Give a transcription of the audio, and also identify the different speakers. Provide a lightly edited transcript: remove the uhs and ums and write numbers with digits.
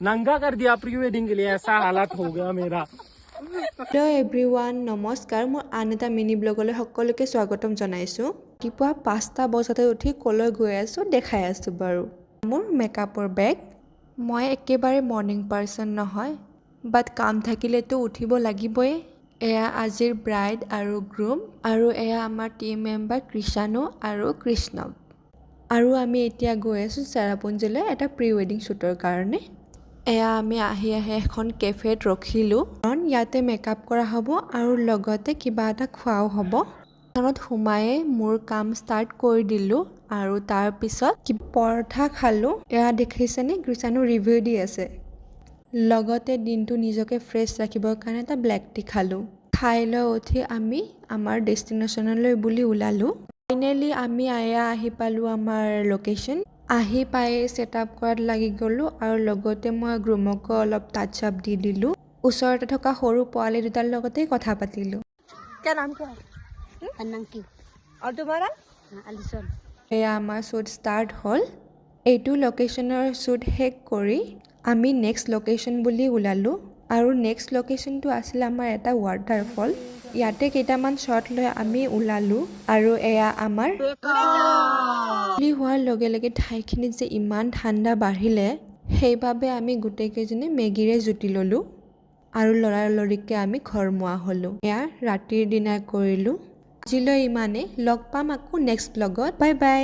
Speaker 1: नंगा कर दिया प्री वेडिंग के लिए, ऐसा हालत हो गया मेरा।
Speaker 2: হেল্ল' এভৰিৱান, নমস্কাৰ। মোৰ আন এটা মিনি ব্লগলৈ সকলোকে স্বাগতম জনাইছোঁ। ৰাতিপুৱা 5টা বজাতে উঠি ক'লৈ গৈ আছোঁ দেখাই আছোঁ বাৰু। মোৰ মেকআপৰ বেগ। মই একেবাৰে মৰ্ণিং পাৰ্চন নহয়, বাট কাম থাকিলেতো উঠিব লাগিবই। এয়া আজিৰ ব্ৰাইড আৰু গ্ৰুম, আৰু এয়া আমাৰ টিম মেম্বাৰ কৃষাণু আৰু কৃষ্ণৱ। আৰু আমি এতিয়া গৈ আছোঁ চেৰাপুঞ্জীলৈ এটা প্ৰি ৱেডিং শ্বুটৰ কাৰণে। এয়া আমি আহি এখন কেফেত ৰখিলোঁ, কাৰণ ইয়াতে মেকআপ কৰা হ'ব আৰু লগতে কিবা এটা খোৱাও হ'ব। দোকানত সোমায়ে মোৰ কাম ষ্টাৰ্ট কৰি দিলোঁ আৰু তাৰপিছত পৰঠা খালোঁ। এয়া দেখিছেনে, কৃষাণু ৰিভিউ দি আছে। লগতে দিনটো নিজকে ফ্ৰেছ ৰাখিবৰ কাৰণে এটা ব্লেক টি খালোঁ। খাই লৈ উঠি আমি আমাৰ ডেষ্টিনেশ্যনলৈ বুলি ওলালোঁ। ফাইনেলি আমি এয়া আহি পালোঁ আমাৰ লোকেশ্যন। আহি পাই ছেট আপ কৰাত লাগি গ'লোঁ আৰু লগতে মই গ্ৰুমকো অলপ টাচ আপ দি দিলোঁ। ওচৰতে থকা সৰু পোৱালি দুটাৰ লগতেই কথা পাতিলোঁ।
Speaker 3: क्या नाम क्या है?
Speaker 4: अनंकी
Speaker 3: और तुम्हारा?
Speaker 4: अलिसन
Speaker 2: এয়া আমাৰ শ্বুট ষ্টাৰ্ট হ'ল। এইটো লোকেশ্যনৰ শ্বুট শেষ কৰি আমি নেক্সট লোকেশ্যন বুলি ওলালোঁ। আৰু নেক্সট লোকেশ্যনটো আছিল আমাৰ এটা ৱাটাৰফল। ইয়াতে কেইটামান শ্বট লৈ আমি ওলালোঁ। আৰু এয়া আমাৰ বুলি হোৱাৰ লগে লগে ঠাইখিনিত যে ইমান ঠাণ্ডা বাঢ়িলে, সেইবাবে আমি গোটেইকেইজনে মেগীৰে জুতি ল'লোঁ আৰু লৰালৰিকৈ আমি ঘৰমুৱা হ'লোঁ। এয়া ৰাতিৰ ডিনাৰ কৰিলোঁ। আজিলৈ ইমানেই। লগ পাম আকৌ নেক্সট ব্লগত। Bye bye.